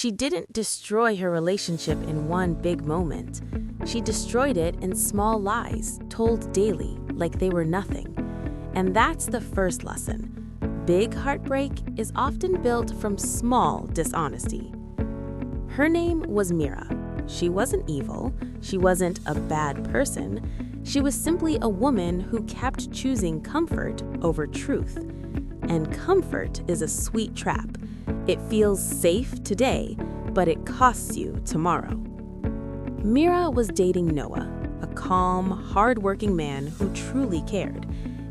She didn't destroy her relationship in one big moment. She destroyed it in small lies, told daily, like they were nothing. And that's the first lesson. Big heartbreak is often built from small dishonesty. Her name was Mira. She wasn't evil. She wasn't a bad person. She was simply a woman who kept choosing comfort over truth. And comfort is a sweet trap. It feels safe today, but it costs you tomorrow. Mira was dating Noah, a calm, hard-working man who truly cared.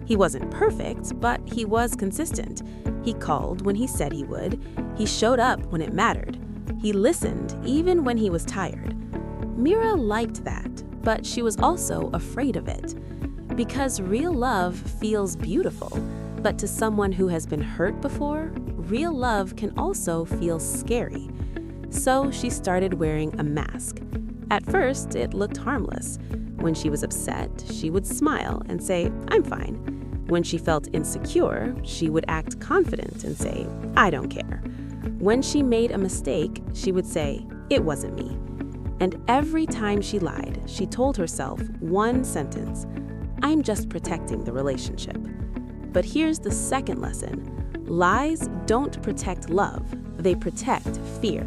He wasn't perfect, but he was consistent. He called when he said he would. He showed up when it mattered. He listened even when he was tired. Mira liked that, but she was also afraid of it. Because real love feels beautiful, but to someone who has been hurt before, real love can also feel scary. So she started wearing a mask. At first, it looked harmless. When she was upset, she would smile and say, "I'm fine." When she felt insecure, she would act confident and say, "I don't care." When she made a mistake, she would say, "It wasn't me." And every time she lied, she told herself one sentence, "I'm just protecting the relationship." But here's the second lesson. Lies don't protect love, they protect fear.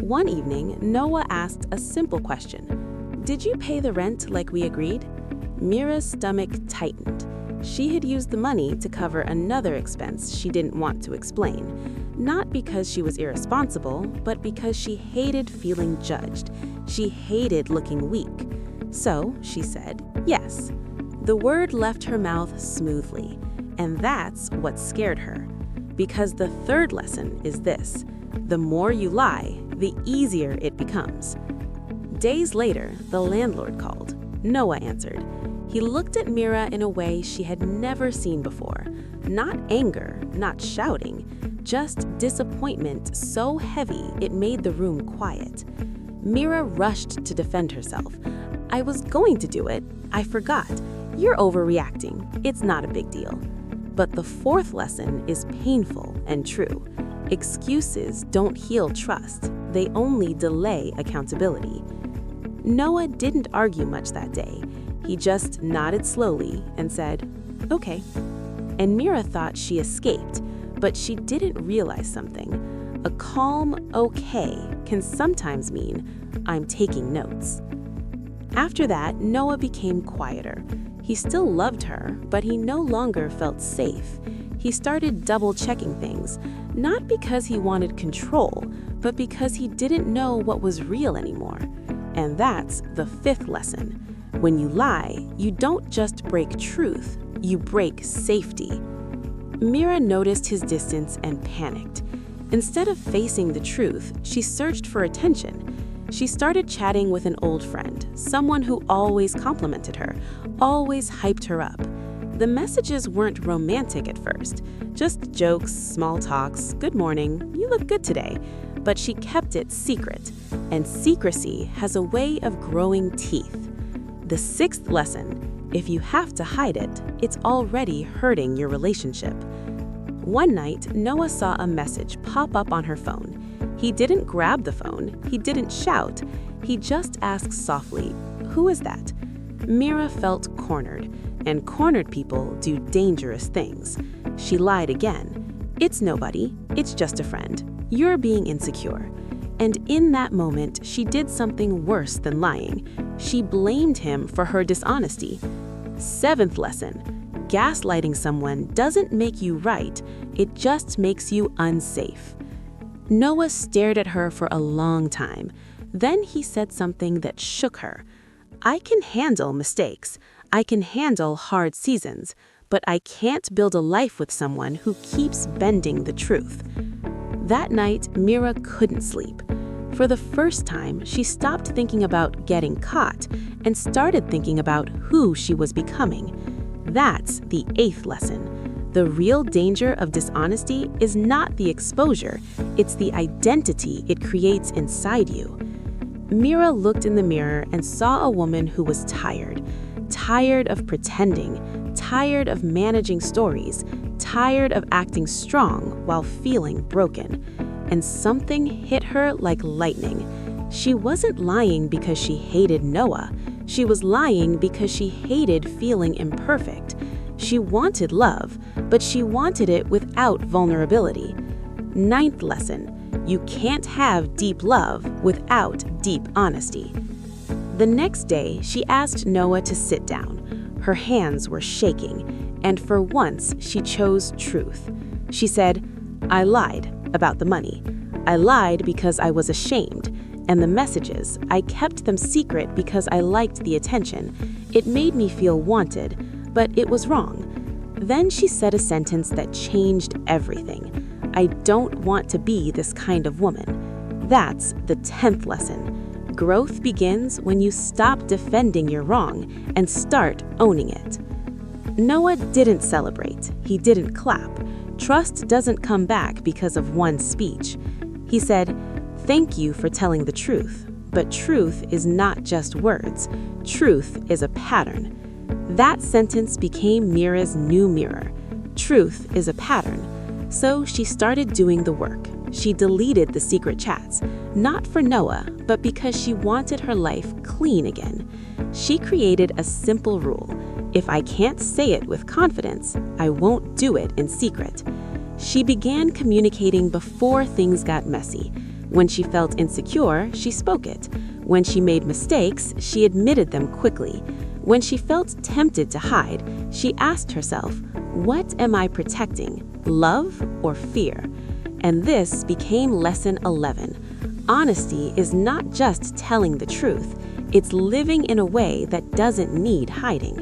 One evening, Noah asked a simple question. "Did you pay the rent like we agreed?" Mira's stomach tightened. She had used the money to cover another expense she didn't want to explain. Not because she was irresponsible, but because she hated feeling judged. She hated looking weak. So she said, "Yes." The word left her mouth smoothly, and that's what scared her. Because the third lesson is this: the more you lie, the easier it becomes. Days later, the landlord called. Noah answered. He looked at Mira in a way she had never seen before. Not anger, not shouting, just disappointment so heavy it made the room quiet. Mira rushed to defend herself. "I was going to do it. I forgot. You're overreacting. It's not a big deal." But the fourth lesson is painful and true. Excuses don't heal trust. They only delay accountability. Noah didn't argue much that day. He just nodded slowly and said, "Okay." And Mira thought she escaped, but she didn't realize something. A calm "okay" can sometimes mean, "I'm taking notes." After that, Noah became quieter. He still loved her, but he no longer felt safe. He started double-checking things, not because he wanted control, but because he didn't know what was real anymore. And that's the fifth lesson. When you lie, you don't just break truth, you break safety. Mira noticed his distance and panicked. Instead of facing the truth, she searched for attention. She started chatting with an old friend, someone who always complimented her, always hyped her up. The messages weren't romantic at first, just jokes, small talks, "Good morning, you look good today." But she kept it secret, and secrecy has a way of growing teeth. The sixth lesson: if you have to hide it, it's already hurting your relationship. One night, Noah saw a message pop up on her phone. He didn't grab the phone, he didn't shout, he just asked softly, "Who is that?" Mira felt cornered, and cornered people do dangerous things. She lied again. "It's nobody, it's just a friend. You're being insecure." And in that moment, she did something worse than lying. She blamed him for her dishonesty. Seventh lesson: gaslighting someone doesn't make you right, it just makes you unsafe. Noah stared at her for a long time. Then he said something that shook her. "I can handle mistakes. I can handle hard seasons, but I can't build a life with someone who keeps bending the truth." That night, Mira couldn't sleep. For the first time, she stopped thinking about getting caught and started thinking about who she was becoming. That's the eighth lesson. The real danger of dishonesty is not the exposure, it's the identity it creates inside you. Mira looked in the mirror and saw a woman who was tired of pretending, tired of managing stories, tired of acting strong while feeling broken. and something hit her like lightning. She wasn't lying because she hated Noah. She was lying because she hated feeling imperfect. She wanted love, but she wanted it without vulnerability. Ninth lesson: you can't have deep love without deep honesty. The next day, she asked Noah to sit down. Her hands were shaking, and for once, she chose truth. She said, "I lied about the money. I lied because I was ashamed. And the messages, I kept them secret because I liked the attention. It made me feel wanted, but it was wrong." Then she said a sentence that changed everything. "I don't want to be this kind of woman." That's the 10th lesson. Growth begins when you stop defending your wrong and start owning it. Noah didn't celebrate. He didn't clap. Trust doesn't come back because of one speech. He said, "Thank you for telling the truth." But truth is not just words. Truth is a pattern. That sentence became Mira's new mirror. Truth is a pattern. So she started doing the work. She deleted the secret chats, not for Noah, but because she wanted her life clean again. She created a simple rule: if I can't say it with confidence, I won't do it in secret. She began communicating before things got messy. When she felt insecure, she spoke it. When she made mistakes, she admitted them quickly. When she felt tempted to hide, she asked herself, what am I protecting, love or fear? And this became lesson 11. Honesty is not just telling the truth, it's living in a way that doesn't need hiding.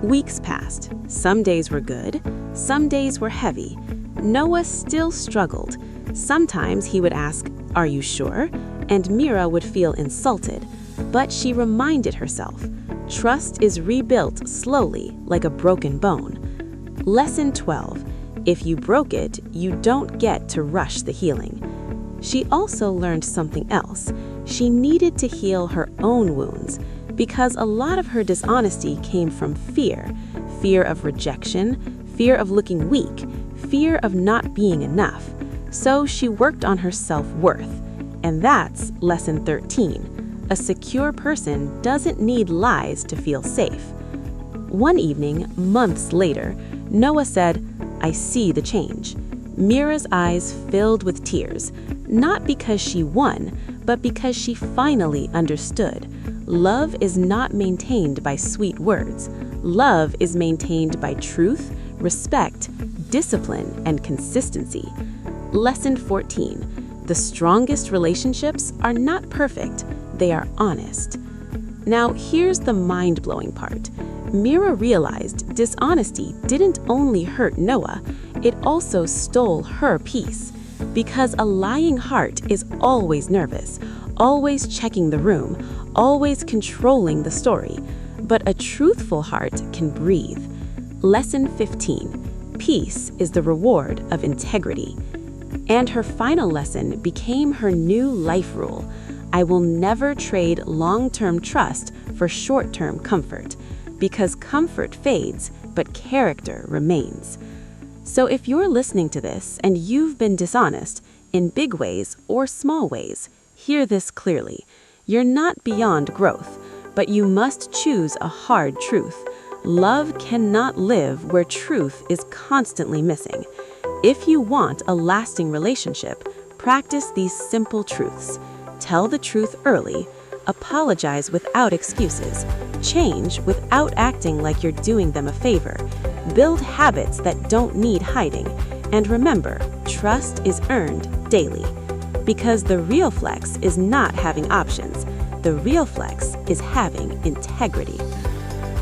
Weeks passed. Some days were good, some days were heavy. Noah still struggled. Sometimes he would ask, "Are you sure?" And Mira would feel insulted. But she reminded herself, trust is rebuilt slowly like a broken bone. Lesson 12. If you broke it, you don't get to rush the healing. She also learned something else. She needed to heal her own wounds because a lot of her dishonesty came from fear. Fear of rejection, fear of looking weak, fear of not being enough. So she worked on her self-worth. And that's lesson 13. A secure person doesn't need lies to feel safe. One evening, months later, Noah said, "I see the change." Mira's eyes filled with tears, not because she won, but because she finally understood. Love is not maintained by sweet words. Love is maintained by truth, respect, discipline, and consistency. Lesson 14. The strongest relationships are not perfect, they are honest. Now, here's the mind-blowing part. Mira realized dishonesty didn't only hurt Noah, it also stole her peace. Because a lying heart is always nervous, always checking the room, always controlling the story. But a truthful heart can breathe. Lesson 15. Peace is the reward of integrity. And her final lesson became her new life rule. I will never trade long-term trust for short-term comfort, because comfort fades, but character remains. So if you're listening to this and you've been dishonest, in big ways or small ways, hear this clearly. You're not beyond growth, but you must choose a hard truth. Love cannot live where truth is constantly missing. If you want a lasting relationship, practice these simple truths. Tell the truth early, apologize without excuses, change without acting like you're doing them a favor, build habits that don't need hiding, and remember, trust is earned daily. Because the real flex is not having options, the real flex is having integrity.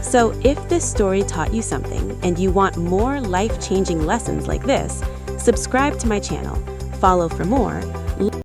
So if this story taught you something and you want more life-changing lessons like this, subscribe to my channel, follow for more,